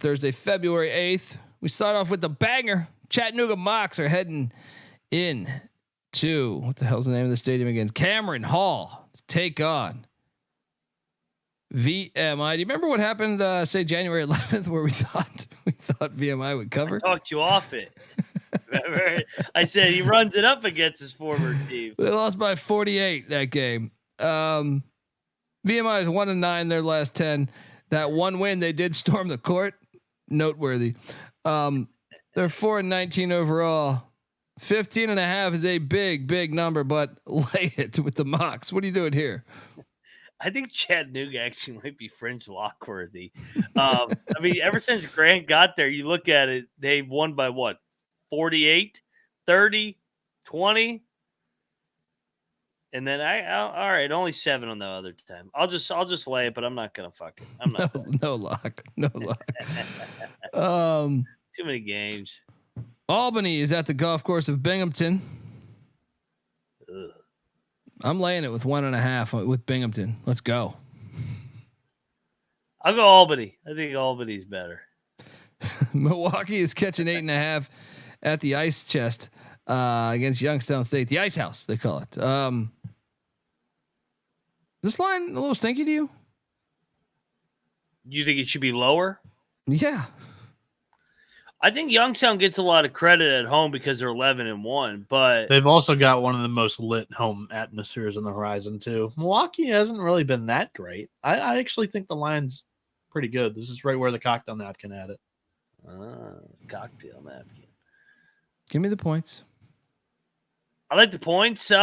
Thursday, February 8th. We start off with the banger. Chattanooga Mocs are heading in to, what the hell's the name of the stadium again? Cameron Hall to take on VMI. Do you remember what happened, say January 11th, where we thought VMI would cover? I talked you off it. Remember? I said he runs it up against his former team. They lost by 48 that game. VMI is 1-9 their last 10. That one win, they did storm the court. Noteworthy. They're 4-19 overall. 15.5 is a big number, but lay it with the Mocs. What are you doing here? I think Chattanooga actually might be fringe lock worthy. I mean, ever since Grant got there, you look at it, they've won by what? 48, 30, 20. And then all right, only 7 on the other time. I'll just lay it, but I'm not gonna fuck it. I'm not. No lock. Too many games. Albany is at the golf course of Binghamton. Ugh. I'm laying it with 1.5 with Binghamton. Let's go. I'll go Albany. I think Albany's better. Milwaukee is catching 8.5 at the Ice Chest against Youngstown State, the Ice House they call it. This line a little stinky to you? You think it should be lower? Yeah. I think Youngstown gets a lot of credit at home because they're 11-1, but they've also got one of the most lit home atmospheres on the horizon too. Milwaukee hasn't really been that great. I actually think the line's pretty good. This is right where the cocktail napkin had it. Cocktail napkin. Give me the points. I like the points. They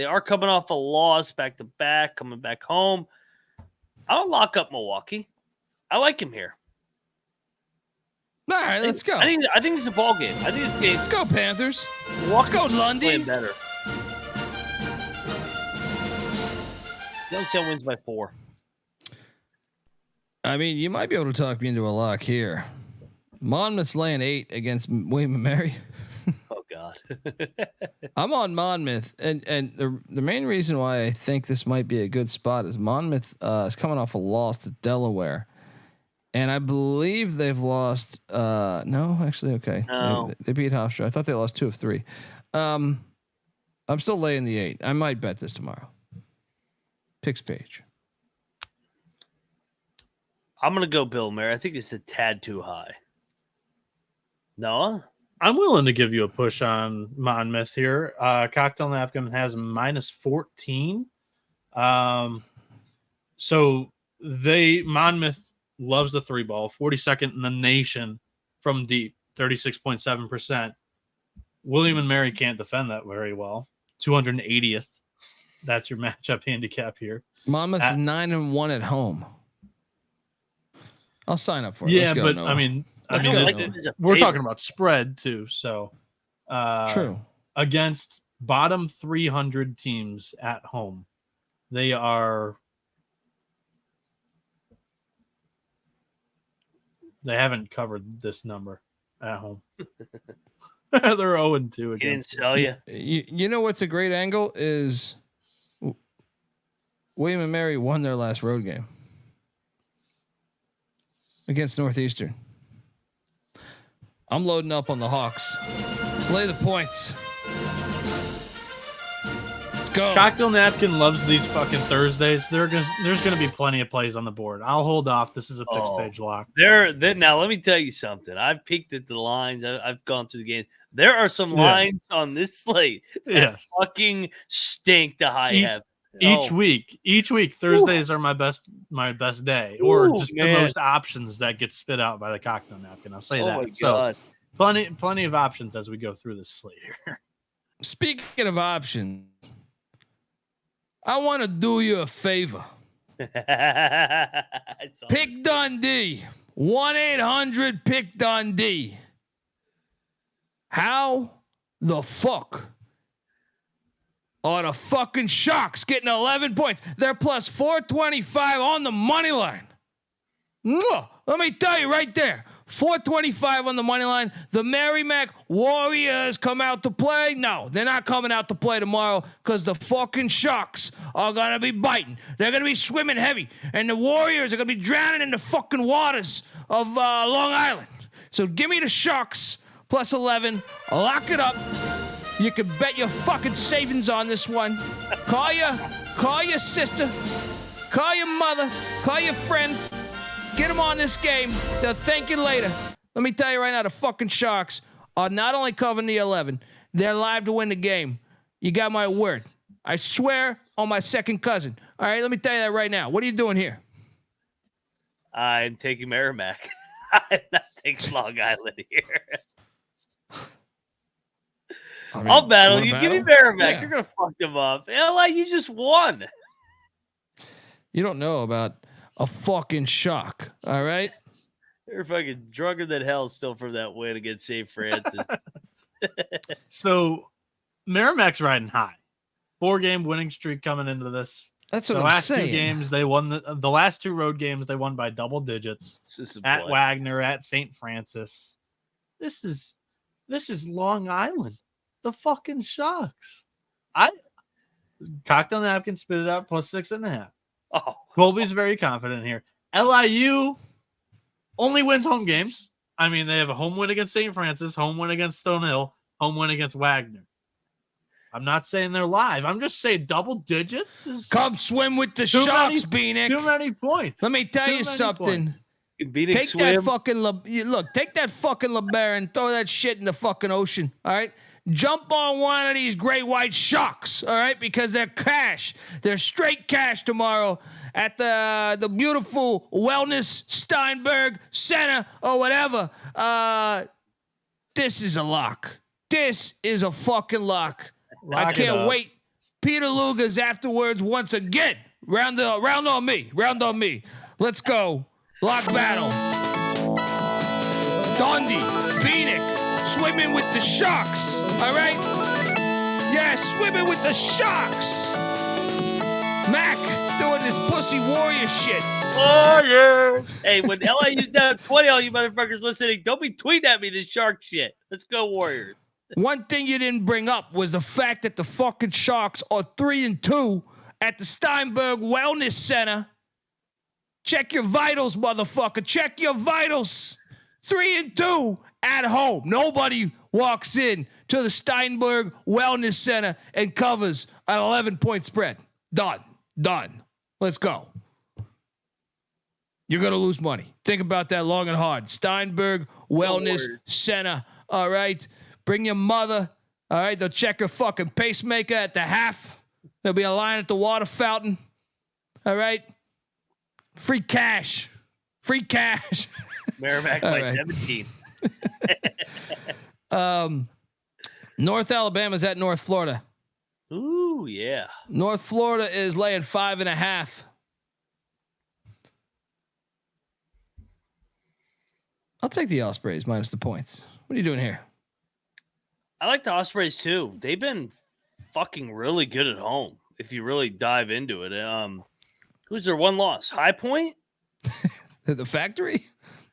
are coming off a loss back to back, coming back home. I'll lock up Milwaukee. I like him here. All right, let's go. I think it's a ball game. I think it's a game. Let's go Panthers. Let's go Lundy. Playing better. Youngstown wins by 4. I mean, you might be able to talk me into a lock here. Monmouth's laying 8 against William and Mary. Oh God. I'm on Monmouth, and the main reason why I think this might be a good spot is Monmouth is coming off a loss to Delaware. And I believe they've lost. No, actually, okay. No. They beat Hofstra. I thought they lost 2 of 3. I'm still laying the 8. I might bet this tomorrow. Picks page. I'm gonna go Bill Mary. I think it's a tad too high. Noah? I'm willing to give you a push on Monmouth here. Cocktail Napkin has -14. So Monmouth loves the 3 ball, 42nd in the nation from deep, 36.7%. William and Mary can't defend that very well. 280th. That's your matchup handicap here. Monmouth's 9-1 at home. I'll sign up for it. Yeah, Let's go, but Noah. I mean, we're talking about spread too. So true. Against bottom 300 teams at home, they haven't covered this number at home. They're 0-2 against. He didn't sell you. You know what's a great angle is William and Mary won their last road game against Northeastern. I'm loading up on the Hawks. Lay the points. Let's go. Cocktail Napkin loves these fucking Thursdays. There's gonna be plenty of plays on the board. I'll hold off. This is a picks page lock. Now let me tell you something. I've peeked at the lines. I've gone through the game. There are some lines on this slate that fucking stink to high heaven. Each week, Thursdays are my best day, or just the most options that get spit out by the Cocktail Napkin. I'll say that. My God. So plenty of options as we go through this slate here. Speaking of options, I want to do you a favor. Pick Dundee. 1-800 Pick Dundee. How the fuck are the fucking Sharks getting 11 points? They're plus 425 on the money line. Let me tell you right there. 425 on the money line. The Merrimack Warriors come out to play. No, they're not coming out to play tomorrow because the fucking Sharks are going to be biting. They're going to be swimming heavy. And the Warriors are going to be drowning in the fucking waters of Long Island. So give me the Sharks plus 11. Lock it up. You can bet your fucking savings on this one. Call your sister. Call your mother. Call your friends. Get them on this game. They'll thank you later. Let me tell you right now, the fucking Sharks are not only covering the 11, they're live to win the game. You got my word. I swear on my second cousin. All right, let me tell you that right now. What are you doing here? I'm taking Merrimack. I'm not taking Long Island here. I'll battle. You give me Merrimack. Yeah. You're going to fuck them up. You just won. You don't know about a fucking shock. All right. They're fucking drunker than hell still from that win against St. Francis. So Merrimack's riding high. 4-game winning streak coming into this. That's what I'm saying. The last 2 games they won. The last 2 road games they won by double digits. At Wagner, at St. Francis. This is Long Island. The fucking Sharks. I cocked on the napkin, spit it out plus 6.5. Oh, Colby's very confident here. LIU only wins home games. I mean, they have a home win against St. Francis, home win against Stonehill, home win against Wagner. I'm not saying they're live. I'm just saying double digits is come swim with the Sharks, Bieniek. Too many points. Let me tell you something. Take that fucking take that fucking LeBaron and throw that shit in the fucking ocean. All right. Jump on one of these great white Sharks, all right? Because they're cash. They're straight cash tomorrow at the beautiful Wellness Steinberg Center or whatever. This is a lock. This is a fucking lock. I can't wait. Peter Luger's afterwards once again. Round on me. Let's go. Lock battle. Dundee, Bieniek, swimming with the Sharks. All right? Yeah, swimming with the Sharks. Mac doing this pussy warrior shit. Oh, yeah. Hey, when LIU's down 20, all you motherfuckers listening, don't be tweeting at me this Shark shit. Let's go, Warriors. One thing you didn't bring up was the fact that the fucking Sharks are 3-2 at the Steinberg Wellness Center. Check your vitals, motherfucker. Check your vitals. 3-2 at home. Nobody walks in to the Steinberg Wellness Center and covers an 11-point spread. Done. Let's go. You're going to lose money. Think about that long and hard. Steinberg Wellness Center. All right. Bring your mother. All right. They'll check her fucking pacemaker at the half. There'll be a line at the water fountain. All right. Free cash. Merrimack by 17. North Alabama's at North Florida. Ooh, yeah. North Florida is laying 5.5. I'll take the Ospreys minus the points. What are you doing here? I like the Ospreys too. They've been fucking really good at home. If you really dive into it, who's their one loss? High Point? The Factory?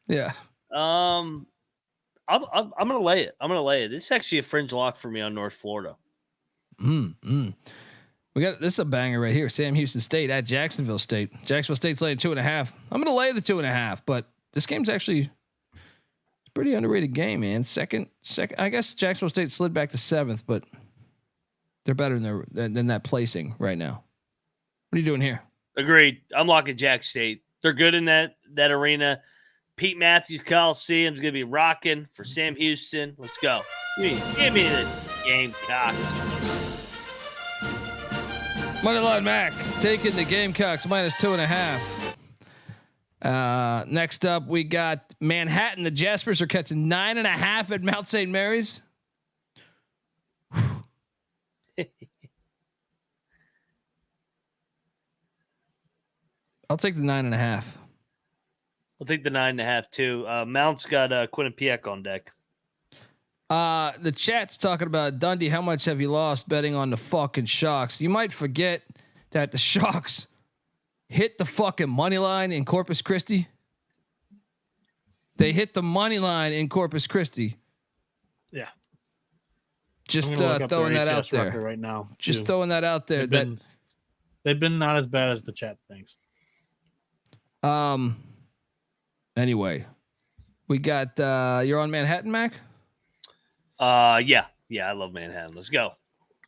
Yeah. I'm gonna lay it. This is actually a fringe lock for me on North Florida. We got this is a banger right here. Sam Houston State at Jacksonville State. Jacksonville State's laying 2.5. I'm gonna lay the 2.5, but this game's actually a pretty underrated game, man. Second. I guess Jacksonville State slid back to 7th, but they're better than that placing right now. What are you doing here? Agreed. I'm locking Jack State. They're good in that arena. Pete Matthews Coliseum's going to be rocking for Sam Houston. Let's go. Give me the Gamecocks. Moneyline Mac taking the Gamecocks minus 2.5. Next up, we got Manhattan. The Jaspers are catching 9.5 at Mount St. Mary's. I'll take the 9.5. I'll take the 9.5 too. Mount's got Quinnipiac on deck. The chat's talking about Dundee. How much have you lost betting on the fucking Sharks? You might forget that the Sharks hit the fucking money line in Corpus Christi. They hit the money line in Corpus Christi. Yeah. Just throwing that out there right now. Just throwing that out there. They've been not as bad as the chat thinks. Anyway, we got you're on Manhattan, Mac? Yeah, I love Manhattan. Let's go.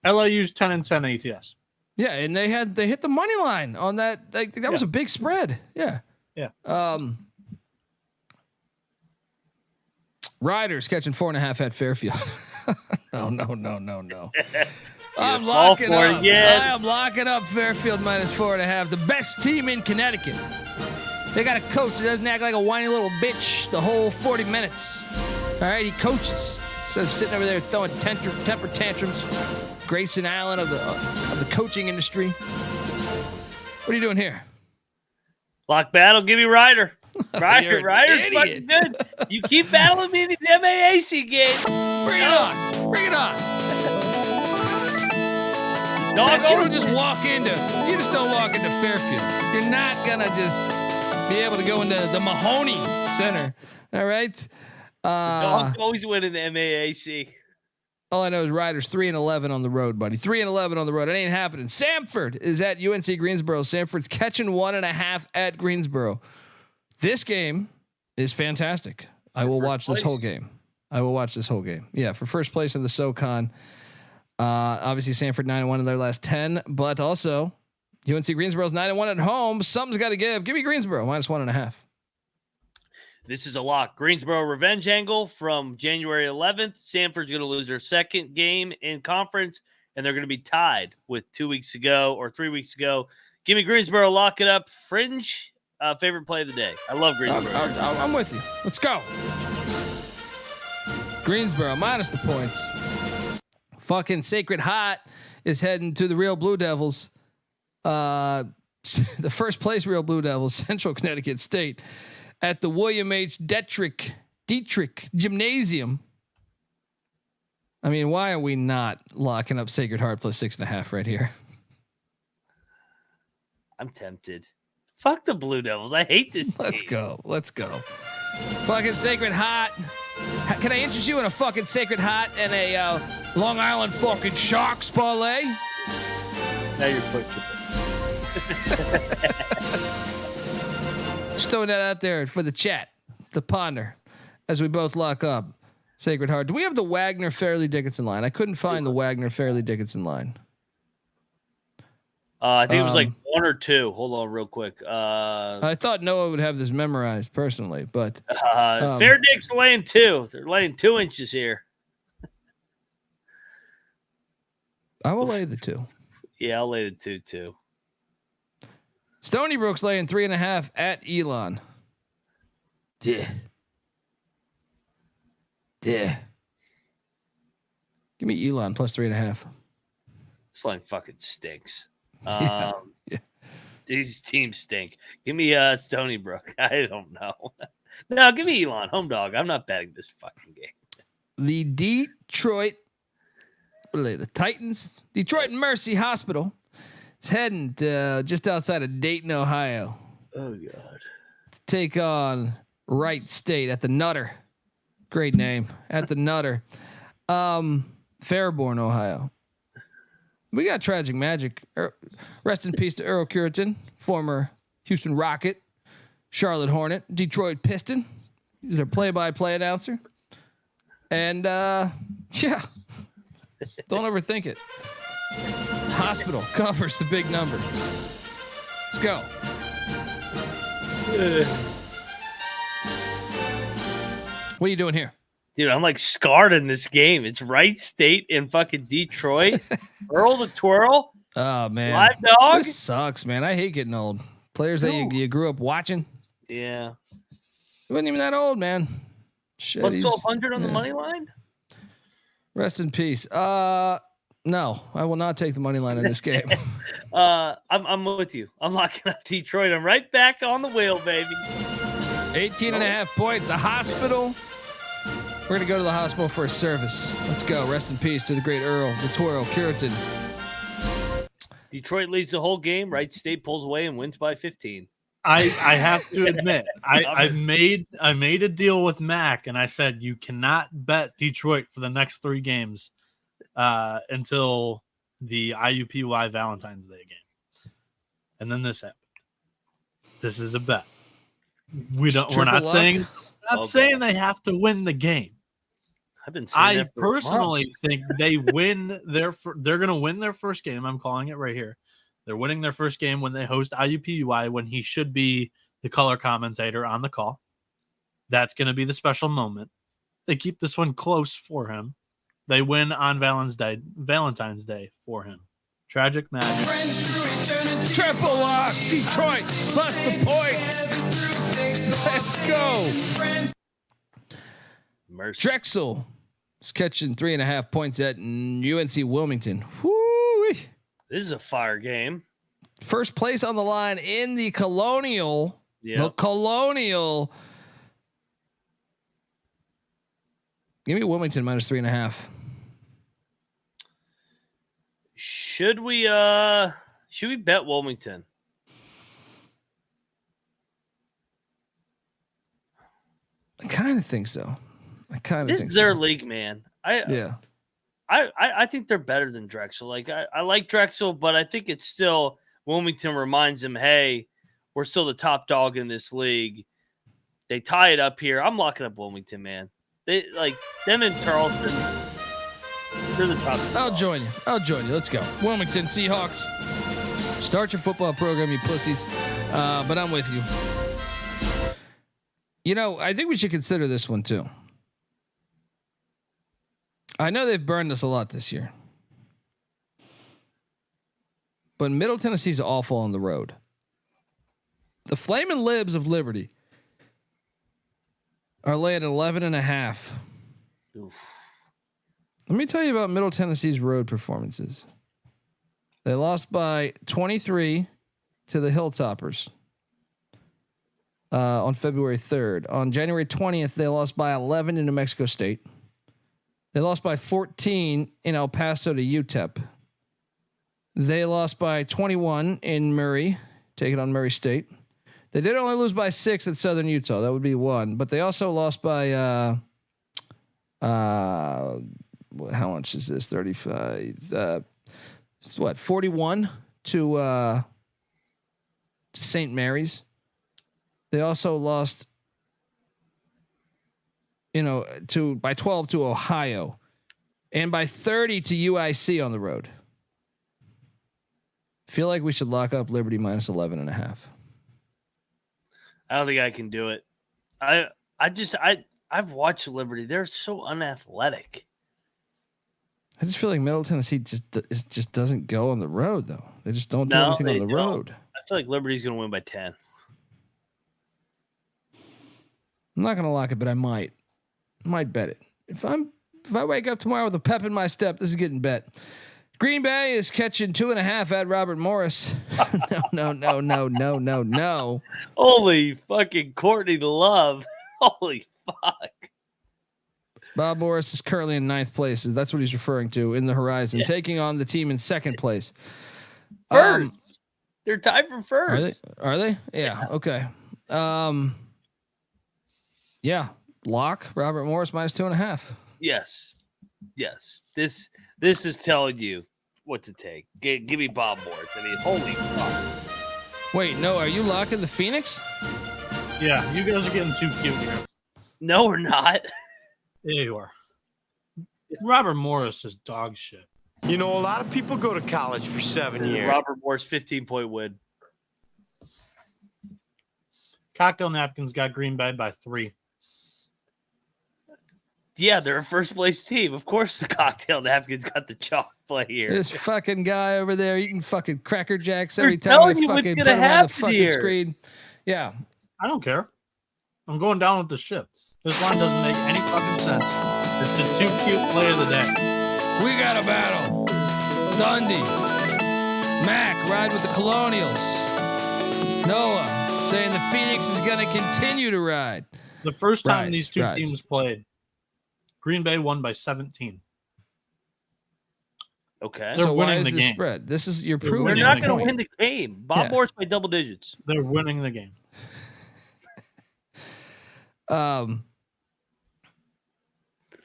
LIU's 10-10 ATS. Yeah, and they hit the money line on that. That was a big spread. Yeah. Yeah. Riders catching 4.5 at Fairfield. No. I'm locking up. I am locking up Fairfield -4.5. The best team in Connecticut. They got a coach that doesn't act like a whiny little bitch the whole 40 minutes. All right, he coaches instead of sitting over there throwing temper tantrums. Grayson Allen of the coaching industry. What are you doing here? Lock battle. Give me Ryder's fucking good. You keep battling me in these MAAC games. Bring it on. You just don't walk into Fairfield. You're not gonna just be able to go into the Mahoney Center. All right. Dogs always win in the MAAC. All I know is Riders 3-11 on the road, buddy. 3-11 on the road. It ain't happening. Samford is at UNC Greensboro. Samford's catching 1.5 at Greensboro. This game is fantastic. I will watch this whole game. Yeah, for first place in the SoCon. Obviously, Samford 9-1 in their last 10, but also UNC Greensboro's 9-1 at home. Something's got to give. Give me Greensboro -1.5. This is a lock. Greensboro revenge angle from January 11th. Samford's going to lose their second game in conference, and they're going to be tied with 2 weeks ago or 3 weeks ago. Give me Greensboro. Lock it up. Fringe favorite play of the day. I love Greensboro. I'm with you. Let's go. Greensboro minus the points. Fucking Sacred Hot is heading to the Real Blue Devils. The first place Real Blue Devils, Central Connecticut State, at the William H. Dietrich Gymnasium. I mean, why are we not locking up Sacred Heart +6.5 right here? I'm tempted. Fuck the Blue Devils. I hate this team. Let's go. Fucking Sacred Hot. Can I interest you in a fucking Sacred Hot and a Long Island fucking Sharks parlay? Now you're pushing. Just throwing that out there for the chat, to ponder, as we both lock up Sacred Heart. Do we have the Wagner Fairleigh Dickinson line? I couldn't find the Wagner Fairleigh Dickinson line. I think it was like 1 or 2. Hold on real quick. I thought Noah would have this memorized personally, but Fair Dick's laying 2. They're laying 2 inches here. I will lay the 2. Yeah, I'll lay the 2 too. Stony Brook's laying 3.5 at Elon. Yeah. Give me Elon +3.5. This line fucking stinks. Yeah. These teams stink. Give me Stony Brook. I don't know. No, give me Elon, home dog. I'm not betting this fucking game. The Detroit, what are they? The Titans, Detroit Mercy Hospital. It's heading to just outside of Dayton, Ohio. Oh God! To take on Wright State at the Nutter. Great name, at the Nutter. Fairborn, Ohio. We got tragic magic. Rest in peace to Earl Curitan, former Houston Rocket, Charlotte Hornet, Detroit Piston. He's their play-by-play announcer. And yeah, don't overthink it. Hospital covers the big number. Let's go. What are you doing here? Dude, I'm like scarred in this game. It's Wright State in fucking Detroit. Earl the Twirl. Oh, man. Live dog. This sucks, man. I hate getting old. Players that you grew up watching. Yeah. He wasn't even that old, man. Shit, Plus 1,200 on the money line? Rest in peace. No, I will not take the money line in this game. I'm with you. I'm locking up Detroit. I'm right back on the wheel, baby. 18.5 points. The hospital. We're going to go to the hospital for a service. Let's go. Rest in peace to the great Earl, the Twirl, Curitan. Detroit leads the whole game. Wright State pulls away and wins by 15. I have to admit, I made a deal with Mac, and I said you cannot bet Detroit for the next 3 games until the IUPUI Valentine's Day game, and then this happened. This is a bet. We're not saying they have to win the game. I personally think they win they're going to win their first game. I'm calling it right here. They're winning their first game when they host IUPUI, when he should be the color commentator on the call. That's going to be the special moment. They keep this one close for him. They win on Valentine's Day for him. Tragic magic. Triple lock, Detroit, plus the points. Let's go. Mercy. Drexel is catching 3.5 points at UNC Wilmington. Woo-wee. This is a fire game. First place on the line in the Colonial. Yep. The Colonial. Give me Wilmington minus 3.5. Should we bet Wilmington? I kind of think so. This is their league, man. I think they're better than Drexel. Like I like Drexel, but I think it's still Wilmington reminds them, hey, we're still the top dog in this league. They tie it up here. I'm locking up Wilmington, man. They like them and Charleston. They're the top. I'll join you. Let's go. Wilmington Seahawks. Start your football program, you pussies. But I'm with you. You know, I think we should consider this one too. I know they've burned us a lot this year, but Middle Tennessee's awful on the road. The Flamin' Libs of Liberty are laying 11.5. Oof. Let me tell you about Middle Tennessee's road performances. They lost by 23 to the Hilltoppers on February 3rd. On January 20th, they lost by 11 to New Mexico State. They lost by 14 in El Paso to UTEP. They lost by 21 in Murray, taking on Murray State. They did only lose by 6 at Southern Utah. That would be 1. But they also lost by how much is this? 35. 41 to St. Mary's. They also lost, by 12 to Ohio, and by 30 to UIC on the road. Feel like we should lock up Liberty minus 11.5. I don't think I can do it. I've watched Liberty. They're so unathletic. I just feel like Middle Tennessee just doesn't go on the road though. They just don't do anything on the road. I feel like Liberty's going to win by 10. I'm not going to lock it, but I might bet it. If I wake up tomorrow with a pep in my step, this is getting bet. Green Bay is catching 2.5 at Robert Morris. No. Holy fucking Courtney Love. Holy fuck. Bob Morris is currently in 9th place. That's what he's referring to in the horizon, taking on the team in 2nd place. First. They're tied for first. Are they? Yeah. Okay. Yeah. Lock Robert Morris minus 2.5. Yes. This is telling you what to take. Give me Bob Morris. I mean, holy fuck. Wait, no, are you locking the Phoenix? Yeah, you guys are getting too cute here. No, we're not. Yeah, you are. Robert Morris is dog shit. You know, a lot of people go to college for 7 years. Robert Morris 15-point win. Cocktail Napkins got Green Bay by 3. Yeah, they're a first place team. Of course, the Cocktail Napkins got the chalk play here. This fucking guy over there eating fucking Cracker Jacks every time I fucking put him on the fucking screen. Yeah. I don't care. I'm going down with the ship. This line doesn't make any fucking sense. It's the too cute play of the day. We got a battle. Dundee. Mac ride with the Colonials. Noah saying the Phoenix is going to continue to ride. The first time these two teams played, Green Bay won by 17. Okay. They're So why winning is the this game. spread? This is you're They're proving. They're winning not the going to point. win the game. Bob Yeah. Morris by double digits. They're winning the game.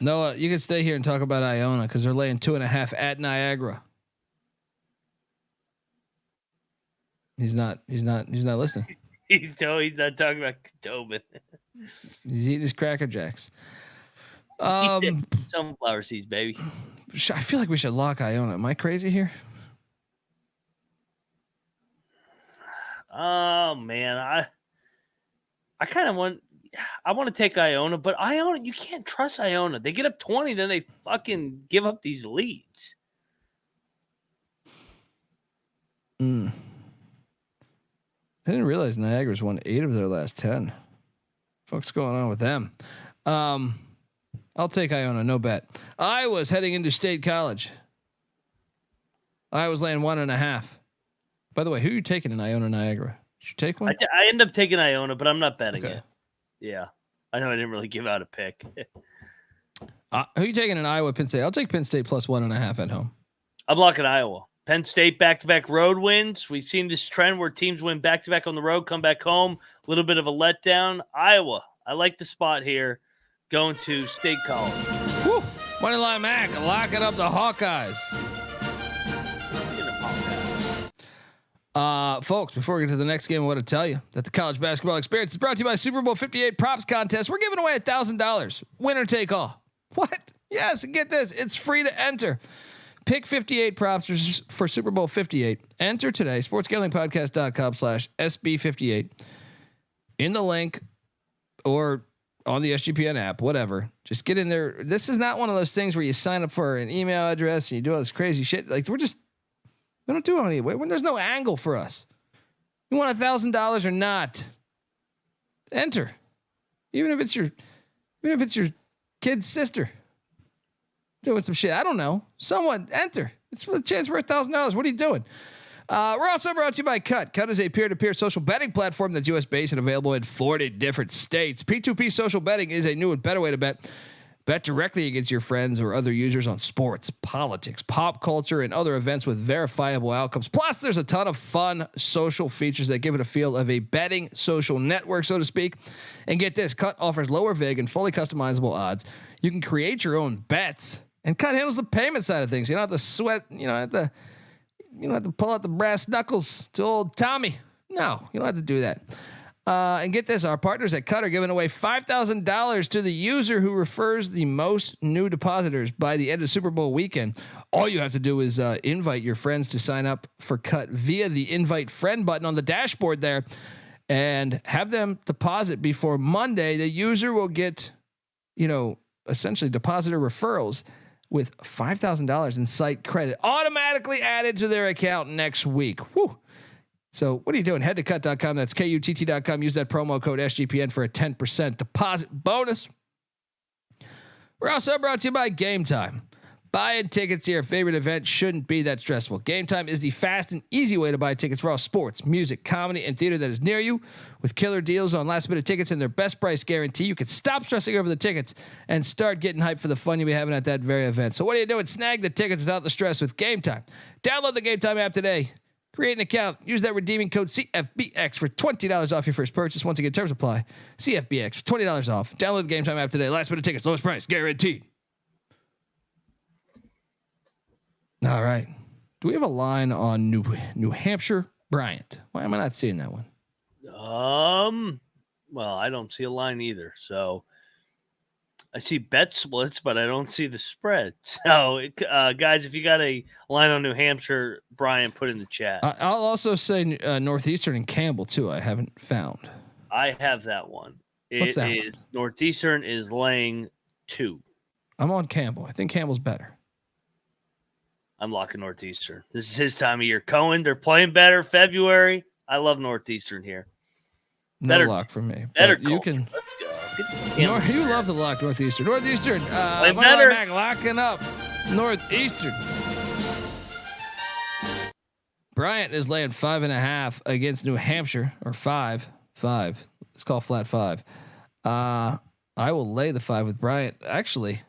Noah, you can stay here and talk about Iona because they're laying 2.5 at Niagara. He's not listening. He's not talking about Tobin. He's eating his Cracker Jacks. Sunflower seeds, baby. I feel like we should lock Iona. Am I crazy here? Oh man, I kind of want to take Iona, but Iona, you can't trust Iona. They get up 20, then they fucking give up these leads. I didn't realize Niagara's won 8 of their last 10. What's going on with them? I'll take Iona, no bet. Iowa's heading into State College. Iowa's laying 1.5. By the way, who are you taking in Iona Niagara? Did you take one? I end up taking Iona, but I'm not betting Okay. it. Yeah, I know I didn't really give out a pick. Who are you taking in Iowa, Penn State? I'll take Penn State plus 1.5 at home. I'm blocking Iowa. Penn State back-to-back road wins. We've seen this trend where teams win back-to-back on the road, come back home. A little bit of a letdown. Iowa, I like the spot here. Going to State College. Woo! Moneyline Mac, locking up the Hawkeyes. Folks, before we get to the next game, I want to tell you that the college basketball experience is brought to you by Super Bowl 58 props contest. We're giving away $1,000. Winner take all. What? Yes, and get this. It's free to enter. Pick 58 props for Super Bowl 58. Enter today, sportsgamblingpodcast.com/SB58 in the link or on the SGPN app, whatever. Just get in there. This is not one of those things where you sign up for an email address and you do all this crazy shit. Like we don't do it anyway. When there's no angle for us. You want $1,000 or not? Enter. Even if it's your kid's sister doing some shit. I don't know. Someone enter. It's for the chance for $1,000. What are you doing? We're also brought to you by Cut. Cut is a peer-to-peer social betting platform that's US-based and available in 40 different states. P2P social betting is a new and better way to bet. Bet directly against your friends or other users on sports, politics, pop culture, and other events with verifiable outcomes. Plus, there's a ton of fun social features that give it a feel of a betting social network, so to speak. And get this, Cut offers lower vig and fully customizable odds. You can create your own bets, and Cut handles the payment side of things. You don't have to sweat, you don't have to pull out the brass knuckles to old Tommy. No, you don't have to do that. And get this, our partners at Cut are giving away $5,000 to the user who refers the most new depositors by the end of Super Bowl weekend. All you have to do is invite your friends to sign up for Cut via the invite friend button on the dashboard there and have them deposit before Monday. The user will get, essentially depositor referrals with $5,000 in site credit automatically added to their account next week. Whew. So what are you doing? Head to cut.com. That's KUTT.com. Use that promo code SGPN for a 10% deposit bonus. We're also brought to you by Game Time. Buying tickets to your favorite event shouldn't be that stressful. Game Time is the fast and easy way to buy tickets for all sports, music, comedy, and theater that is near you. With killer deals on last minute tickets and their best price guarantee, you can stop stressing over the tickets and start getting hyped for the fun you'll be having at that very event. So what are you doing? Snag the tickets without the stress with Game Time. Download the Game Time app today. Create an account. Use that redeeming code CFBX for $20 off your first purchase. Once again, terms apply. CFBX for $20 off. Download the Game Time app today. Last minute tickets, lowest price guaranteed. All right. Do we have a line on New Hampshire Bryant? Why am I not seeing that one? Well, I don't see a line either. So I see bet splits, but I don't see the spread. So, guys, if you got a line on New Hampshire, Brian, put in the chat. I'll also say Northeastern and Campbell too. I haven't found. I have that one. What's that one? Northeastern is laying 2. I'm on Campbell. I think Campbell's better. I'm locking Northeastern. This is his time of year. Cohen, they're playing better. February. I love Northeastern here. No Better lock for me. Better you can. Let's go. You love to lock Northeastern. Northeastern. Play better. Back, locking up Northeastern. Bryant is laying 5.5 against New Hampshire, or 5. Let's call flat 5. I will lay the 5 with Bryant. Actually,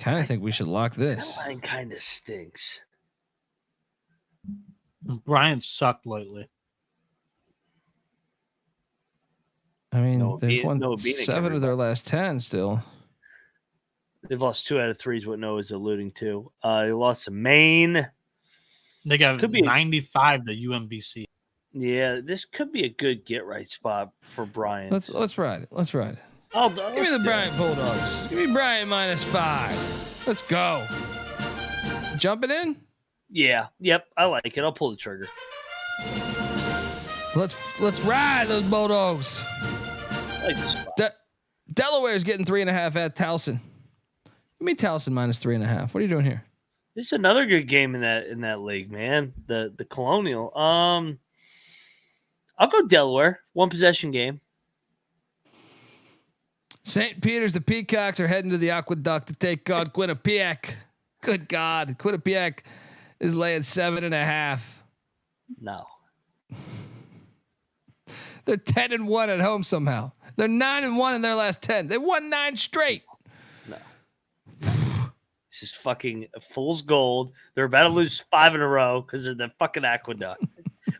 kind of think we should lock this. That line kind of stinks. Bryant sucked lately. I mean, Noah they've won Bieniek, 7 of their last 10 still. They've lost 2 out of 3 is what Noah's alluding to. They lost to Maine. They got 95 to UMBC. Yeah, this could be a good get right spot for Bryant. Let's ride it. Let's ride it. Give me the Bryant Bulldogs. Give me Bryant -5. Let's go. Jumping in? Yeah. Yep. I like it. I'll pull the trigger. Let's ride those Bulldogs. I like this spot. Delaware's getting 3.5 at Towson. Give me Towson -3.5. What are you doing here? This is another good game in that league, man. The Colonial. I'll go Delaware. 1 possession game. St. Peter's, the Peacocks are heading to the Aqueduct to take on Quinnipiac. Good God. Quinnipiac is laying 7.5. No. They're 10-1 at home somehow. They're 9-1 in their last 10. They won 9 straight. No. This is fucking fool's gold. They're about to lose 5 in a row because they're the fucking Aqueduct.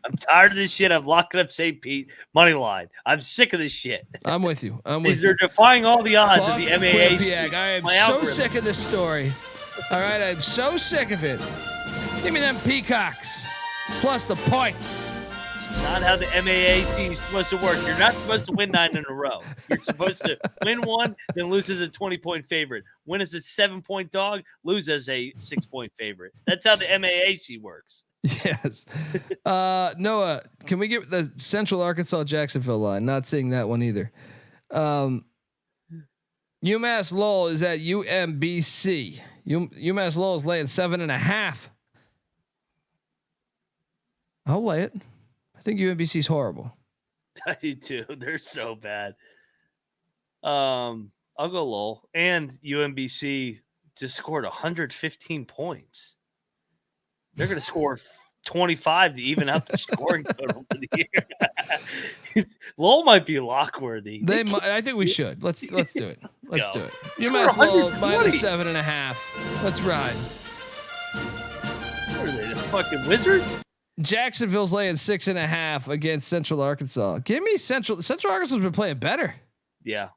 I'm tired of this shit. I'm locking up St. Pete money line. I'm sick of this shit. I'm with you. They're defying all the odds of the MAA. I am so sick of this story. All right, I'm so sick of it. Give me them Peacocks plus the points. It's not how the MAA team is supposed to work. You're not supposed to win 9 in a row. You're supposed to win 1, then lose as a 20-point favorite. Win as a 7-point dog, lose as a 6-point favorite. That's how the MAAC works. Yes. Noah, can we get the Central Arkansas Jacksonville line? Not seeing that one either. UMass Lowell is at UMBC. UMass Lowell is laying 7.5. I'll lay it. I think UMBC is horrible. I do too. They're so bad. I'll go Lowell. And UMBC just scored 115 points. They're going to score 25 to even out the scoring total for the year. Lowell might be lock worthy. I think we should. Let's do it. Let's do it. UMass Lowell -7.5. Let's ride. What are they, the fucking Wizards? Jacksonville's laying 6.5 against Central Arkansas. Give me Central. Central Arkansas's been playing better. Yeah,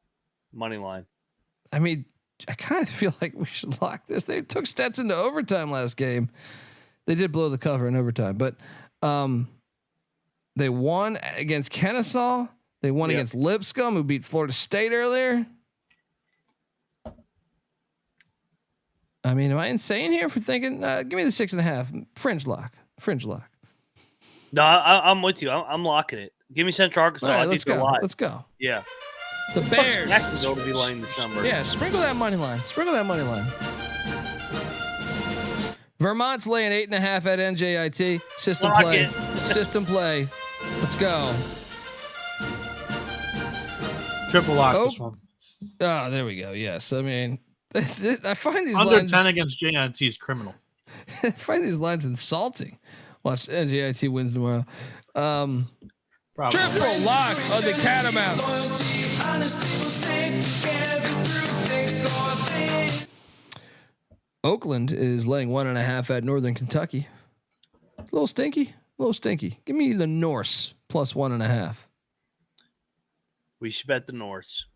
money line. I mean, I kind of feel like we should lock this. They took Stetson to overtime last game. They did blow the cover in overtime, but they won against Kennesaw. They won against Lipscomb, who beat Florida State earlier. I mean, am I insane here for thinking? Give me the 6.5. Fringe lock. No, I'm with you. I'm locking it. Give me Central Arkansas. Right, I think they're live. Let's go. Yeah. The Bears. Jacksonville to be laying this number. Yeah, sprinkle that money line. Vermont's laying 8.5 at NJIT. System Lock play. it. System play. Let's go. Triple lock this one. Oh, there we go. Yes. I mean, I find these under lines 10 against JIT is criminal. I find these lines insulting. Watch NJIT wins tomorrow. Probably. Triple lock on the Catamounts. Oakland is laying 1.5 at Northern Kentucky. A little stinky. Give me the Norse plus 1.5. We should bet the Norse.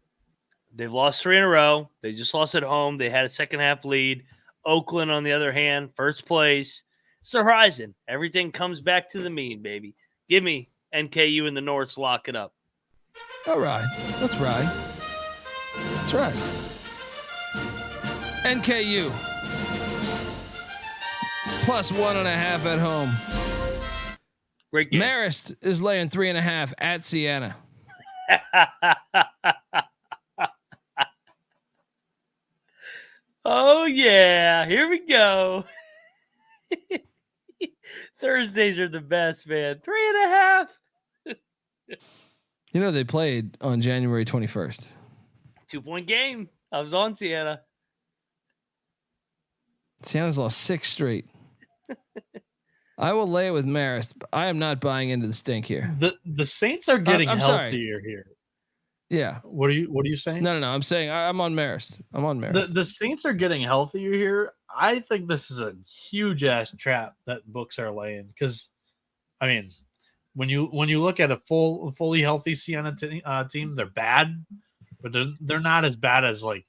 They've lost 3 in a row. They just lost at home. They had a second half lead. Oakland, on the other hand, first place. It's the horizon. Everything comes back to the mean, baby. Give me NKU and the Norse. Lock it up. All right. Let's ride. NKU plus 1.5 at home. Great game. Marist is laying 3.5 at Siena. Oh, yeah. Here we go. Thursdays are the best, man. 3.5. You know, they played on January 21st. 2-point game. I was on Siena. Siena's lost 6 straight. I will lay it with Marist, but I am not buying into the stink here. The Saints are getting I'm healthier here. Yeah. What are you saying? No. I'm saying I'm on Marist. I'm on Marist. The Saints are getting healthier here. I think this is a huge ass trap that books are laying because, I mean, when you look at a fully healthy Siena team, they're bad, but they're not as bad as like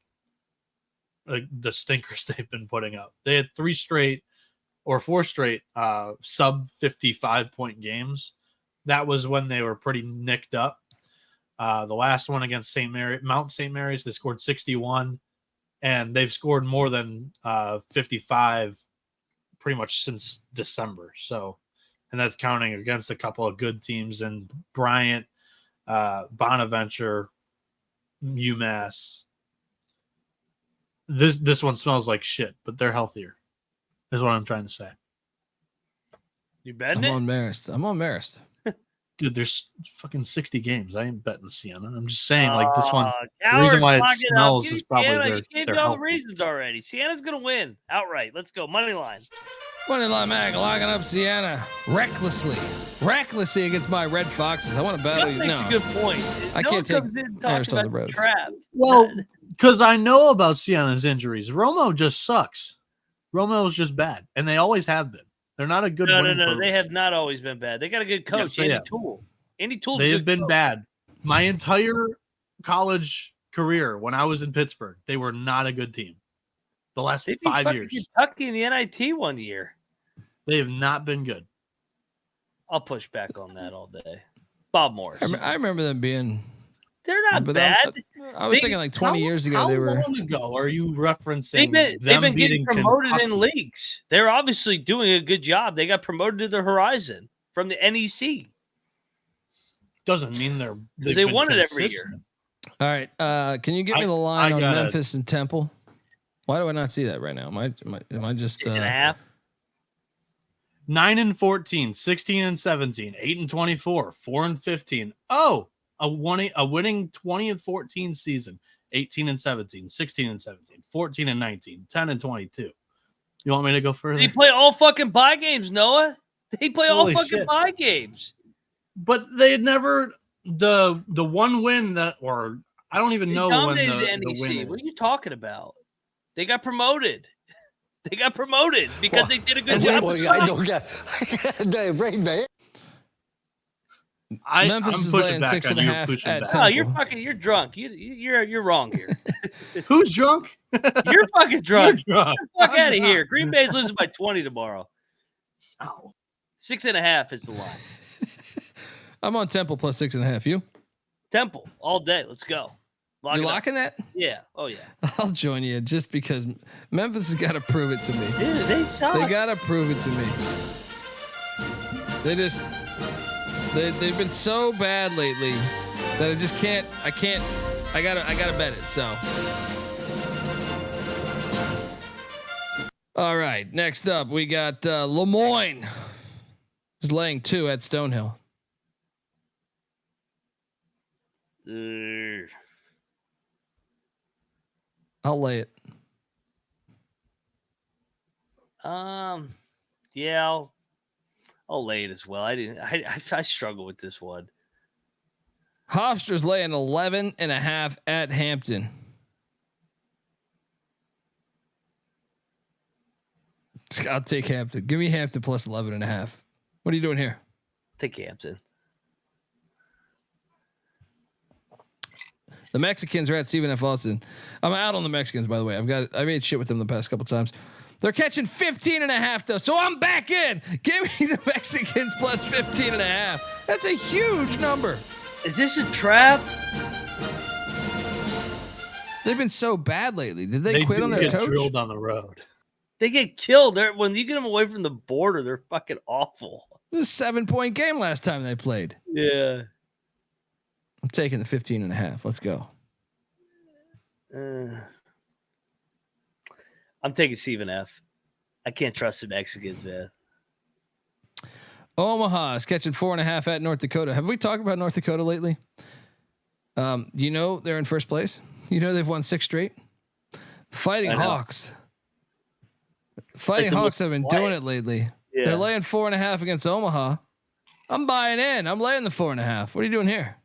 the stinkers they've been putting up. They had 4 straight sub 55-point games. That was when they were pretty nicked up. The last one against Mount St. Mary's, they scored 61, and they've scored more than 55 pretty much since December. So, and that's counting against a couple of good teams in Bryant, Bonaventure, UMass. This one smells like shit, but they're healthier, is what I'm trying to say. You betting I'm on Marist. Dude, there's fucking 60 games. I ain't betting Siena. I'm just saying, like this one. Coward, the reason why it smells smells is probably Siena. You gave me all healthy. the reasons already. Siena's gonna win outright. Let's go money line. Money line mag locking up Siena recklessly against my Red Foxes. I want to battle you. That makes No, a good point. I can't take Marist on the road. Trap. Well, because I know about Siena's injuries. Romo just sucks. Romo's just bad, and they always have been. They're not a good. No. They have not always been bad. They got a good coach, Yes, Andy Toole. Andy Toole. They have been bad. My entire college career, when I was in Pittsburgh, they were not a good team. The last They beat 5 fucking years, Kentucky in the NIT one year. they have not been good. I'll push back on that all day. Bob Morris. I remember them being. They're not but bad. I was thinking like 20 years ago they were. How long ago are you referencing? They've been getting beating promoted Kentucky? in leagues. They're obviously doing a good job. They got promoted to the Horizon from the NEC. Doesn't mean They won it every year. All right. Can you give me the line on got Memphis and Temple? Why do I not see that right now? Am I just 6.5? 9-14, 16-17, 8-24, 4-15. Oh, a winning 20-14 season, 18-17, 16-17, 14-19, 10-22. You want me to go further? They play all fucking bye games, Noah. They play Holy all fucking shit. bye games. But they had never the one win that, or I don't even They know when dominated the the NEC. win What are is. you talking about? They got promoted. They got promoted because they did a good job. I don't get brain, man. Memphis I'm is pushing laying back on you 6.5 pushing at back. Temple. You're drunk. You're wrong here. Who's drunk? You're fucking drunk. You're drunk. Get the fuck I'm out of not. here. Green Bay's losing by 20 tomorrow. Ow. 6.5 is the line. I'm on Temple plus 6.5. You? Temple all day. Let's go. Lock You it up. locking that? Yeah. Oh yeah. I'll join you just because Memphis has got to prove it to me. Dude, they suck. They got to prove it to me. They've been so bad lately that I just can't. I gotta bet it. So. All right. Next up, we got Lemoyne. Is laying 2 at Stonehill. I'll lay it. Yeah, I'll lay it as well. I struggle with this one. Hofstra's laying 11.5 at Hampton. I'll take Hampton. Give me Hampton plus 11.5. What are you doing here? Take Hampton. The Mexicans are at Stephen F. Austin. I'm out on the Mexicans, by the way. I made shit with them the past couple times. They're catching 15.5 though, so I'm back in. Give me the Mexicans plus 15.5. That's a huge number. Is this a trap? They've been so bad lately. Did they quit on their get coach? drilled on the road. They get killed. When you get them away from the border, they're fucking awful. It was a 7-point game last time they played. Yeah. I'm taking the 15.5. Let's go. I'm taking Stephen F. I can't trust the Mexicans, man. Omaha is catching 4.5 at North Dakota. Have we talked about North Dakota lately? You know they're in first place. You know they've won 6 straight. Fighting Hawks. Fighting Hawks have been doing it lately. Yeah. They're laying 4.5 against Omaha. I'm buying in. I'm laying the 4.5. What are you doing here?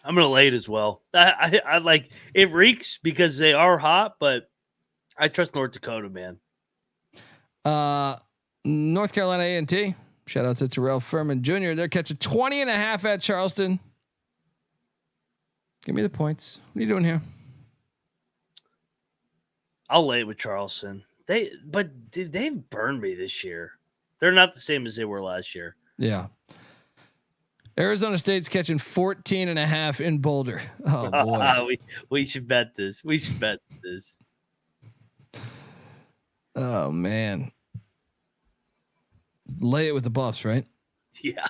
I'm gonna lay it as well. I like it reeks because they are hot, but I trust North Dakota, man. North Carolina A&T. Shout out to Terrell Furman Jr. They're catching 20.5 at Charleston. Give me the points. What are you doing here? I'll lay it with Charleston. But dude, they've burned me this year. They're not the same as they were last year. Yeah. Arizona State's catching 14.5 in Boulder. Oh boy. We should bet this. Oh man. Lay it with the Buffs, right? Yeah.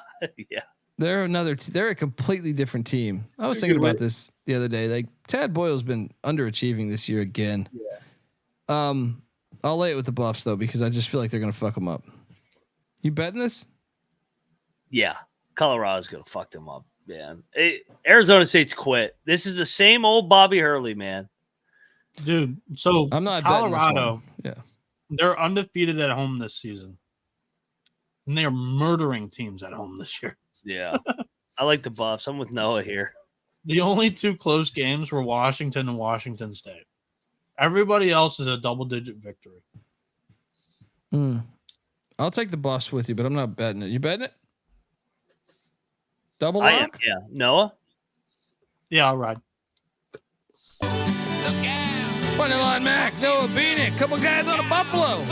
Yeah. They're they're a completely different team. I was thinking about this the other day. Like Tad Boyle's been underachieving this year again. Yeah. I'll lay it with the Buffs though, because I just feel like they're going to fuck them up. You betting this? Yeah. Colorado's going to fuck them up, man. Arizona State's quit. This is the same old Bobby Hurley, man. Dude, so I'm not Colorado. Yeah. They're undefeated at home this season. And they are murdering teams at home this year. Yeah. I like the Buffs. I'm with Noah here. The only two close games were Washington and Washington State. Everybody else is a double-digit victory. I'll take the Buffs with you, but I'm not betting it. You betting it? Double lock? I am, yeah. Noah? Yeah, all right. Money line Mac, Noah Bieniek, couple guys on a Buffalo.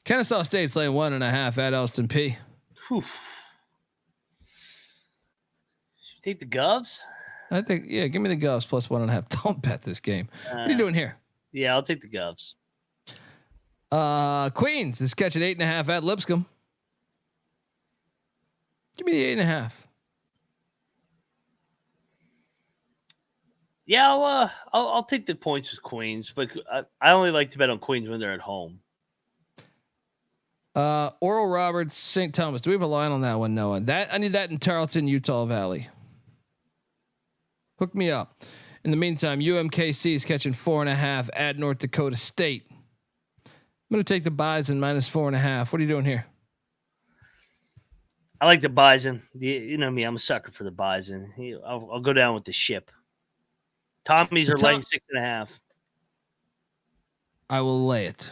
Kennesaw State's laying 1.5 at Elston P. Whew. Should we take the Govs? I think, yeah, give me the Govs plus 1.5. Don't bet this game. What are you doing here? Yeah, I'll take the Govs. Queens is catching 8.5 at Lipscomb. Give me the 8.5. Yeah, I'll take the points with Queens, but I only like to bet on Queens when they're at home. Oral Roberts, St. Thomas. Do we have a line on that one, Noah? I need that in Tarleton, Utah Valley. Hook me up. In the meantime, UMKC is catching 4.5 at North Dakota State. I'm going to take the Bison minus 4.5. What are you doing here? I like the Bison. You know me, I'm a sucker for the Bison. I'll go down with the ship. Tommies are laying 6.5. I will lay it.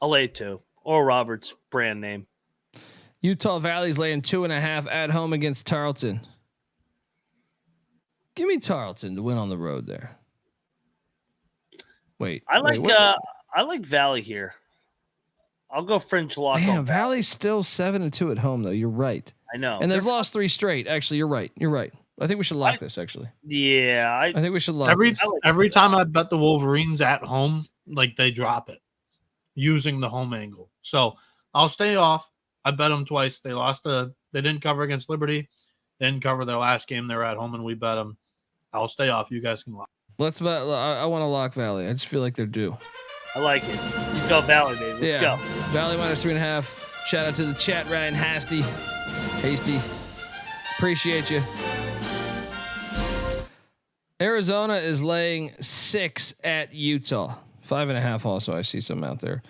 I'll lay it too. Or Roberts, brand name. Utah Valley's laying 2.5 at home against Tarleton. Give me Tarleton to win on the road there. Wait, I like Valley here. I'll go French lock. Damn, Valley's still 7-2 at home though. You're right. I know, and they've lost 3 straight. Actually, you're right. I think we should lock this. Actually, yeah, I think we should lock this. Every time I bet the Wolverines at home, like they drop it using the home angle. So I'll stay off. I bet them twice. They didn't cover against Liberty. They didn't cover their last game. They were at home, and we bet them. I'll stay off. You guys can lock. Let's bet. I want to lock Valley. I just feel like they're due. I like it. Let's go Valley, baby. Let's go. Valley minus 3.5. Shout out to the chat, Ryan Hasty. Appreciate you. Arizona is laying 6 at Utah. 5.5 also. I see some out there.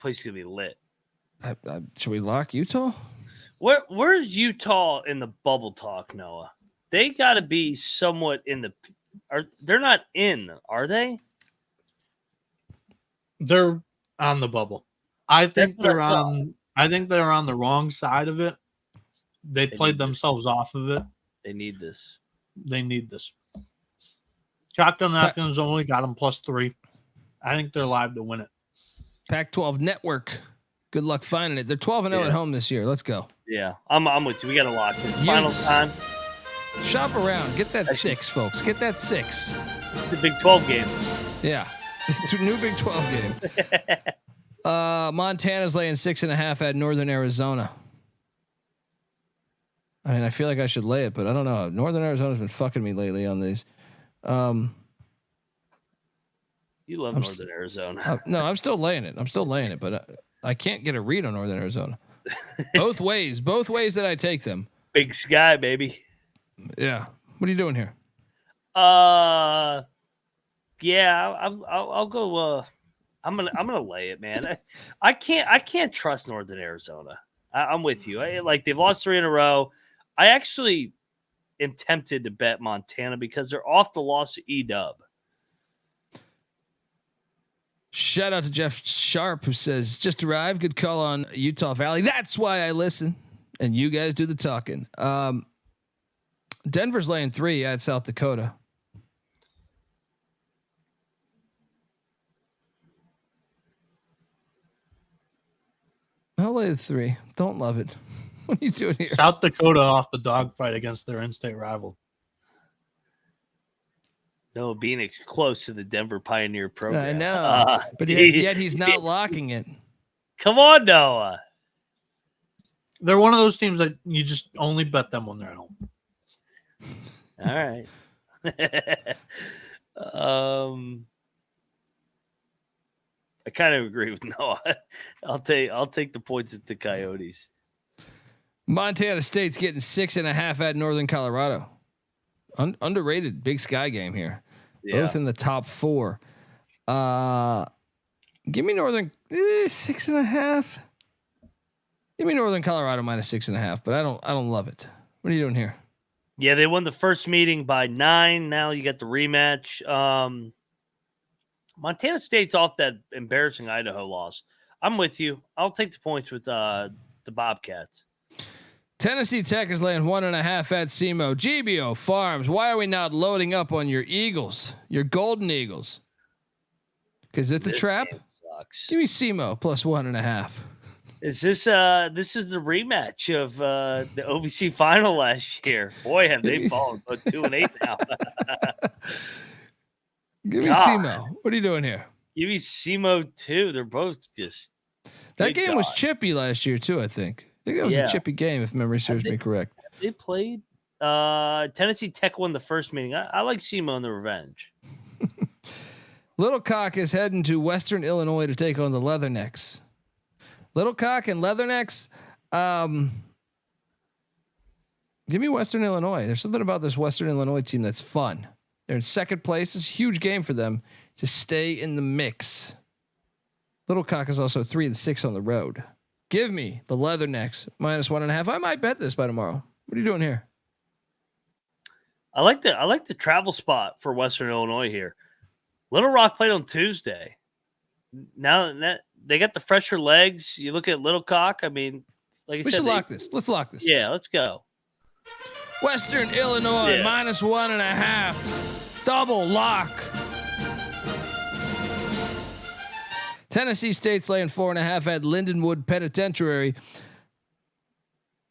Place is gonna be lit. Should we lock Utah? Where's Utah in the bubble talk, Noah? They got to be somewhat in the. They're not in, are they? They're on the bubble. I think they're on the wrong side of it. They played themselves off of it. They need this. Shotgun Napkins only got them +3. I think they're live to win it. Pac-12 Network. Good luck finding it. They're 12-0 at home this year. Let's go. Yeah, I'm with you. We got to lock it. Final time. Shop around. Get that 6, folks. Get that 6. It's the Big 12 game. Yeah. It's a new Big 12 game. Montana's laying 6.5 at Northern Arizona. I mean, I feel like I should lay it, but I don't know. Northern Arizona's been fucking me lately on these. You love Northern Arizona. No, I'm still laying it, but I can't get a read on Northern Arizona. both ways that I take them. Big Sky, baby. Yeah. What are you doing here? Yeah, I'll go. I'm gonna lay it, man. I can't trust Northern Arizona. I'm with you. Like they've lost 3 in a row. I actually am tempted to bet Montana because they're off the loss to EW. Shout out to Jeff Sharp who says just arrived. Good call on Utah Valley. That's why I listen, and you guys do the talking. Denver's laying 3 at South Dakota. I'll lay the 3. Don't love it. What are you doing here? South Dakota off the dogfight against their in-state rival. Noah Bieniek close to the Denver Pioneer program. I know, but yet he's not locking it. Come on, Noah. They're one of those teams that you just only bet them when they're at home. All right. I kind of agree with Noah. I'll take the points at the Coyotes. Montana State's getting 6.5 at Northern Colorado. Underrated Big Sky game here. Yeah. Both in the top 4. Give me Northern 6.5. Give me Northern Colorado minus 6.5, but I don't love it. What are you doing here? Yeah, they won the first meeting by 9. Now you got the rematch. Montana State's off that embarrassing Idaho loss. I'm with you. I'll take the points with the Bobcats. Tennessee Tech is laying 1.5 at SEMO. GBO Farms. Why are we not loading up on your Eagles, your Golden Eagles? Because it's a trap. Give me SEMO plus 1.5. Is this is the rematch of the OVC final last year? Boy, have they fallen 2-8 now. Give me SEMO. What are you doing here? Give me SEMO too. They're both just. That game was chippy last year too. I think that was a chippy game, if memory serves me correct. They played. Tennessee Tech won the first meeting. I like SEMO in the revenge. Little Cock is heading to Western Illinois to take on the Leathernecks. Little Cock and Leathernecks. Give me Western Illinois. There's something about this Western Illinois team that's fun. They're in second place. It's a huge game for them to stay in the mix. Little Cock is also 3-6 on the road. Give me the Leathernecks minus 1.5. I might bet this by tomorrow. What are you doing here? I like the travel spot for Western Illinois here. Little Rock played on Tuesday. Now that they got the fresher legs, you look at Little Cock. I mean, like I said, we should lock this. Let's lock this. Yeah, let's go. Western Illinois minus 1.5. Double lock. Tennessee State's laying 4.5 at Lindenwood Penitentiary.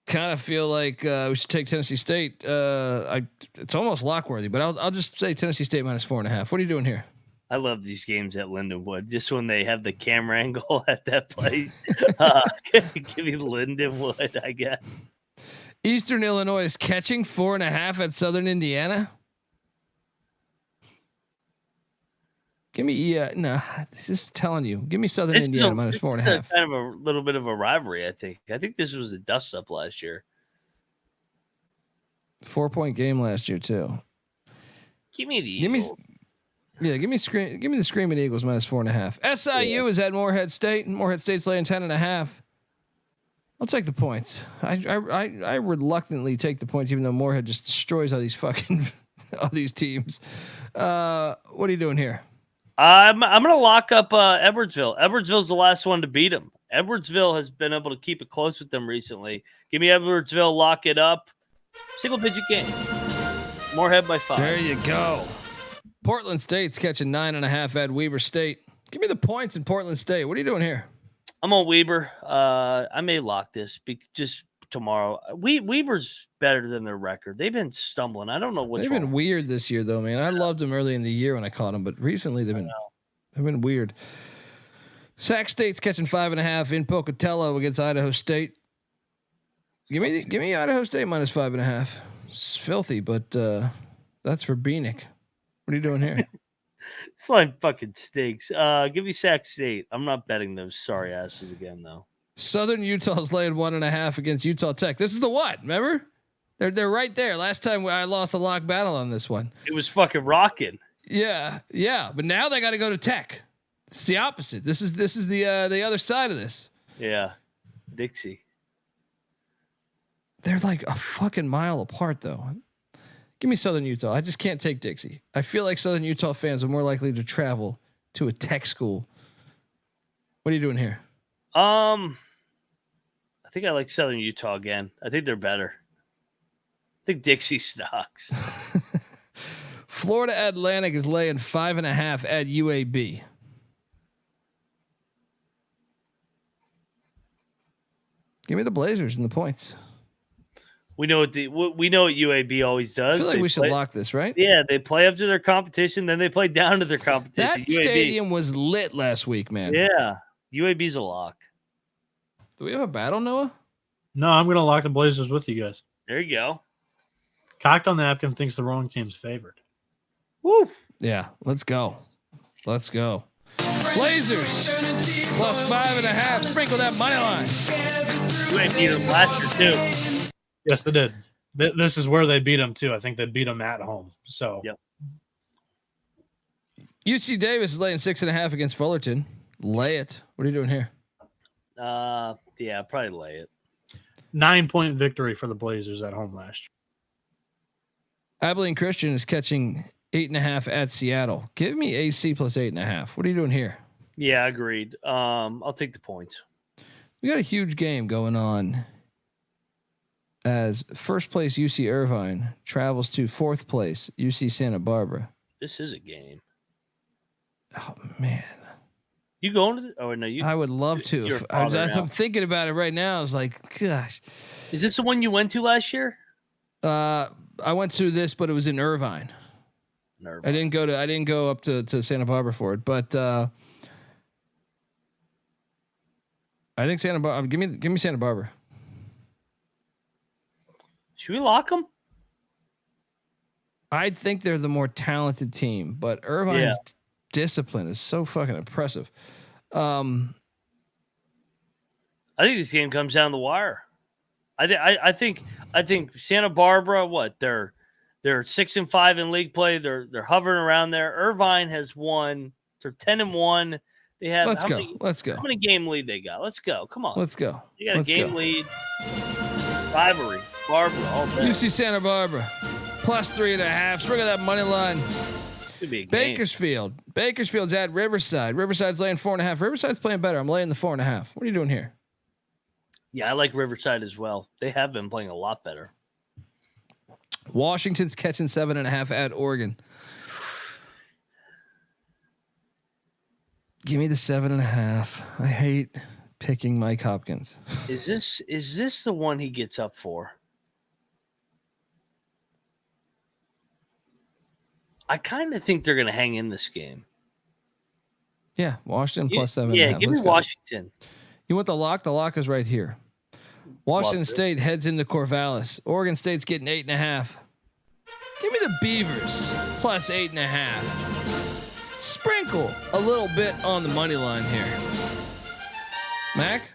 Kind of feel like we should take Tennessee State. It's almost lock worthy, but I'll just say Tennessee State minus 4.5. What are you doing here? I love these games at Lindenwood. Just when they have the camera angle at that place. Give me Lindenwood, I guess. Eastern Illinois is catching 4.5 at Southern Indiana. Give me this is telling you. Give me Southern Indiana minus 4.5. Kind of a little bit of a rivalry, I think. I think this was a dust up last year. 4-point game last year too. Give me the Eagles. Give me the Screaming Eagles minus 4.5. SIU is at Morehead State. Morehead State's laying 10.5. I'll take the points. I reluctantly take the points, even though Morehead just destroys all these all these teams. What are you doing here? I'm gonna lock up Edwardsville. Edwardsville's the last one to beat them. Edwardsville has been able to keep it close with them recently. Give me Edwardsville. Lock it up. Single digit game. Morehead by 5. There you go. Portland State's catching 9.5 at Weber State. Give me the points in Portland State. What are you doing here? I'm on Weber. I may lock this just tomorrow. Weber's better than their record. They've been stumbling. I don't know what's They've been weird this year, though, man. I loved them early in the year when I caught them, but recently they've been weird. Sac State's catching 5.5 in Pocatello against Idaho State. Give me Idaho State minus 5.5. It's filthy, but that's for Bieniek. What are you doing here? This line fucking stinks. Give me Sac State. I'm not betting those sorry asses again, though. Southern Utah's laying 1.5 against Utah Tech. This is the what? Remember? They're right there. Last time I lost a lock battle on this one. It was fucking rocking. Yeah. But now they got to go to Tech. It's the opposite. This is the other side of this. Yeah, Dixie. They're like a fucking mile apart, though. Give me Southern Utah. I just can't take Dixie. I feel like Southern Utah fans are more likely to travel to a Tech school. What are you doing here? I think I like Southern Utah again. I think they're better. I think Dixie sucks. Florida Atlantic is laying 5.5 at UAB. Give me the Blazers and the points. We know what UAB always does. I feel like we should lock this, right? Yeah, they play up to their competition, then they play down to their competition. That stadium was lit last week, man. Yeah, UAB's a lock. Do we have a battle, Noah? No, I'm going to lock the Blazers with you guys. There you go. Cocktail Napkin thinks the wrong team's favored. Woo. Yeah, let's go. Blazers plus 5.5. Sprinkle that money line. UAB beat them last year too. Yes, they did. This is where they beat them too. I think they beat them at home. So, yep. UC Davis is laying 6.5 against Fullerton. Lay it. What are you doing here? Yeah, probably lay it. 9-point victory for the Blazers at home last year. Abilene Christian is catching 8.5 at Seattle. Give me AC plus 8.5. What are you doing here? Yeah, agreed. I'll take the points. We got a huge game going on as first place UC Irvine travels to fourth place UC Santa Barbara. This is a game. Oh man, you going to? Oh no, you. I would love to. I'm thinking about it right now. I was like, gosh, is this the one you went to last year? I went to this, but it was in Irvine. I didn't go up to Santa Barbara for it, but I think Santa Barbara. Give me Santa Barbara. Should we lock them? I think they're the more talented team, but Irvine's discipline is so fucking impressive. I think this game comes down the wire. I think Santa Barbara. What they're 6-5 in league play. They're hovering around there. Irvine has won. They're 10-1. They have. Let's go. How many game lead they got? Let's go. Come on. Let's go. They got a game lead. Rivalry. Barbara all day. UC Santa Barbara plus 3.5. Sprinkle that money line. Could be a game. Bakersfield. Bakersfield's at Riverside. Riverside's laying 4.5. Riverside's playing better. I'm laying the 4.5. What are you doing here? Yeah, I like Riverside as well. They have been playing a lot better. Washington's catching 7.5 at Oregon. Give me the 7.5. I hate picking Mike Hopkins. Is this the one he gets up for? I kind of think they're going to hang in this game. Yeah, Washington plus 7.5. Yeah, give me Washington. You want the lock? The lock is right here. Washington State heads into Corvallis. Oregon State's getting 8.5. Give me the Beavers plus 8.5. Sprinkle a little bit on the money line here. Mac?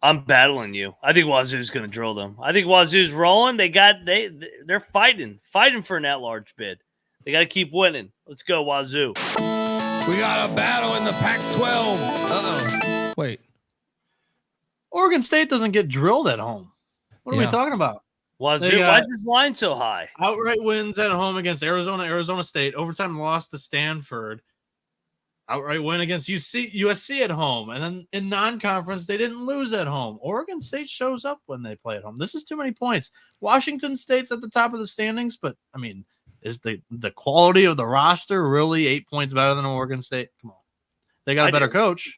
I'm battling you. I think Wazoo's going to drill them. I think Wazoo's rolling. They're fighting for an at-large bid. They got to keep winning. Let's go, Wazoo. We got a battle in the Pac-12. Uh-oh. Wait. Oregon State doesn't get drilled at home. What are we talking about? Wazoo, why is this line so high? Outright wins at home against Arizona State. Overtime loss to Stanford. Outright win against USC at home. And then in non-conference, they didn't lose at home. Oregon State shows up when they play at home. This is too many points. Washington State's at the top of the standings, but, I mean, is the quality of the roster really 8 points better than Oregon State? Come on. They got a better coach.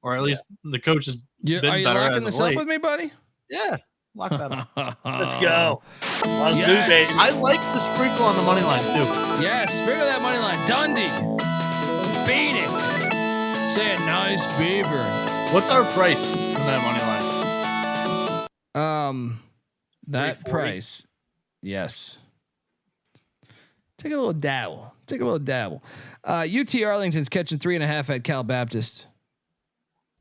Or at least the coach has been better. Are you locking this up with me, buddy? Yeah. Lock that up. Let's go. Yes. Baby. I like the sprinkle on the money line, too. Yes, sprinkle that money line. Dundee. Beat it. Say a nice Beaver. What's our price in that money line? That price. Yes. Take a little dabble. UT Arlington's catching 3.5 at Cal Baptist.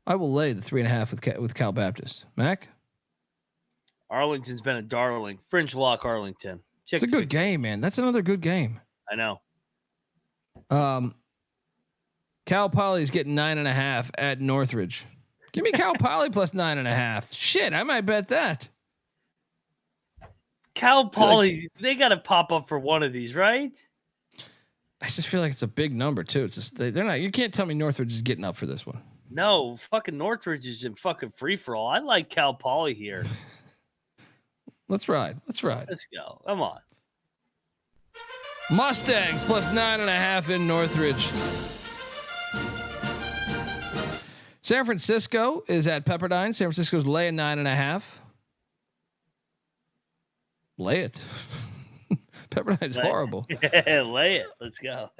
I will lay the 3.5 with Cal Baptist. Mac? Arlington's been a darling. Fringe lock Arlington. It's a good game, man. That's another good game. I know. Cal Poly's getting 9.5 at Northridge. Give me Cal Poly plus 9.5. Shit, I might bet that. Cal Poly, they got to pop up for one of these, right? I just feel like it's a big number too. It's just they're not. You can't tell me Northridge is getting up for this one. No, fucking Northridge is in fucking free for all. I like Cal Poly here. Let's ride. Let's go. Come on. Mustangs plus 9.5 in Northridge. San Francisco is at Pepperdine. San Francisco's laying 9.5. Lay it. Pepperdine's horrible. Yeah, lay it. Let's go.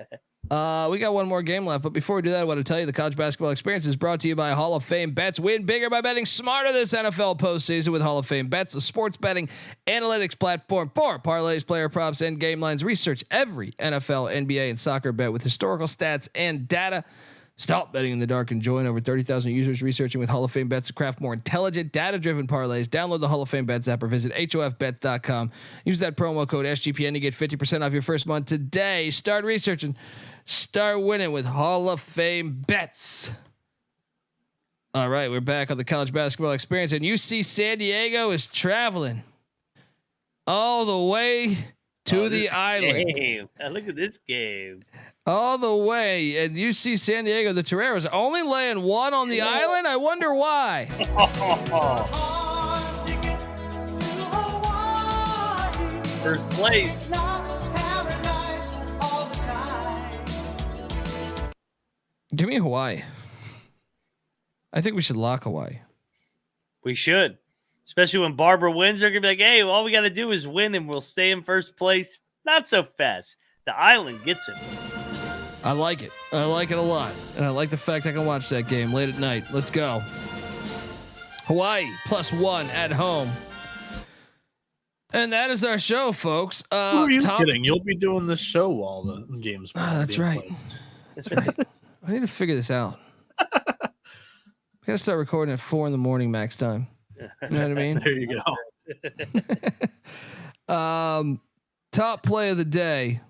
We got one more game left, but before we do that, I want to tell you the college basketball experience is brought to you by Hall of Fame Bets. Win bigger by betting smarter this NFL postseason with Hall of Fame Bets, the sports betting analytics platform for parlays, player props, and game lines. Research every NFL, NBA, and soccer bet with historical stats and data. Stop betting in the dark and join over 30,000 users researching with Hall of Fame Bets to craft more intelligent, data-driven parlays. Download the Hall of Fame Bets app or visit HOFBets.com. Use that promo code SGPN to get 50% off your first month today. Start researching. Start winning with Hall of Fame Bets. All right, we're back on the college basketball experience, and UC San Diego is traveling all the way to the island. Game. Now look at this game. All the way, and UC San Diego, the Toreros only laying one on the island. I wonder why. First place. Give me Hawaii. I think we should lock Hawaii. We should. Especially when Barbara wins, they're going to be like, hey, all we got to do is win and we'll stay in first place. Not so fast. The island gets it. I like it. I like it a lot. And I like the fact I can watch that game late at night. Let's go. Hawaii +1 at home. And that is our show, folks. Who are you kidding? You'll be doing this show while the games. That's right. Played. That's right. I need to figure this out. I gotta start recording at 4 a.m. max time. You know what I mean? There you go. Top play of the day.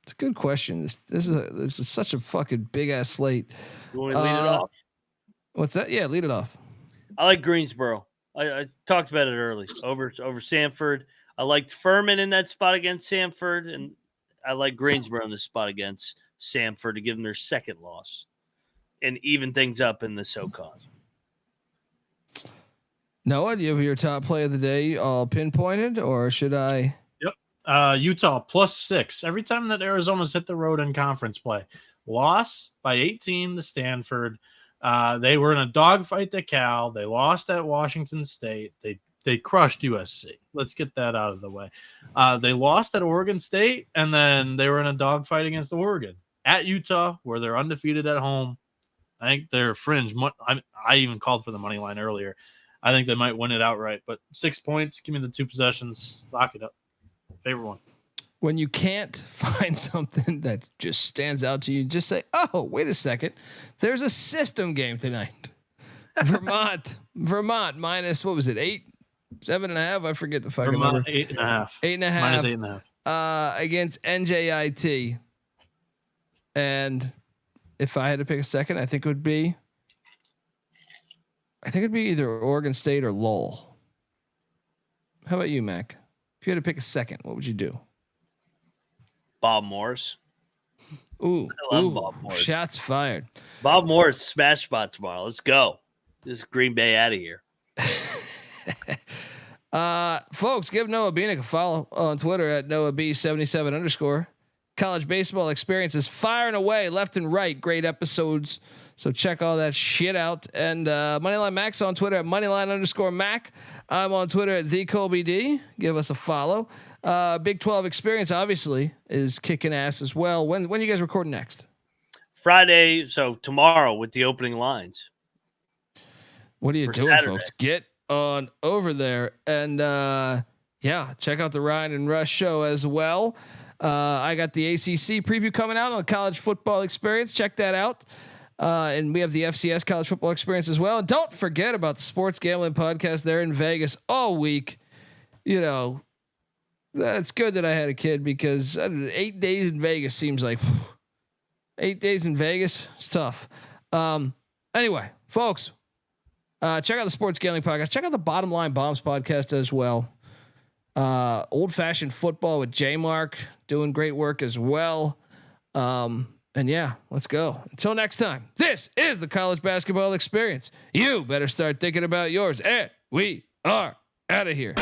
It's a good question. This is such a fucking big ass slate. You want me to lead it off? What's that? Yeah, lead it off. I like Greensboro. I talked about it early over Samford. I liked Furman in that spot against Samford, and I like Greensboro in this spot against Samford to give them their second loss and even things up in the SoCon. Noah, do you have your top play of the day all pinpointed, or should I? Yep. Utah +6. Every time that Arizona's hit the road in conference play, loss by 18 to Stanford. They were in a dogfight to Cal. They lost at Washington State. They crushed USC. Let's get that out of the way. They lost at Oregon State, and then they were in a dogfight against Oregon at Utah, where they're undefeated at home. I think they're fringe. I even called for the money line earlier. I think they might win it outright, but 6 points. Give me the 2 possessions. Lock it up. Favorite one. When you can't find something that just stands out to you, just say, "Oh, wait a second. There's a system game tonight." Vermont minus, what was it? 8, 7.5. I forget the fucking Vermont, number. 8.5. 8.5. Minus 8.5. Against NJIT. And if I had to pick a second, I think it would be either Oregon State or Lowell. How about you, Mac? If you had to pick a second, what would you do? Bob Morris. Ooh, I love Bob Morris. Shots fired. Bob Morris smash spot tomorrow. Let's go. This is Green Bay out of here. Folks, give Noah Bieniek a follow on Twitter at NoahB77_. College baseball experience is firing away left and right. Great episodes. So check all that shit out. And Moneyline Mac's on Twitter at Moneyline_Mac. I'm on Twitter at TheColbyD. Give us a follow. Big 12 experience obviously is kicking ass as well. When you guys recording next? Friday, so tomorrow with the opening lines. What are you doing, Saturday. folks? Get on over there and check out the Ryan and Rush show as well. I got the ACC preview coming out on the college football experience. Check that out. And we have the FCS college football experience as well. And don't forget about the sports gambling podcast. They're in Vegas all week. You know, that's good that I had a kid because 8 days in Vegas seems like 8 days in Vegas. It's tough. Anyway, folks, check out the sports gambling podcast. Check out the Bottom Line Bombs podcast as well. Old Fashioned Football with J Mark doing great work as well. And yeah, let's go. Until next time, this is the college basketball experience. You better start thinking about yours. And we are out of here.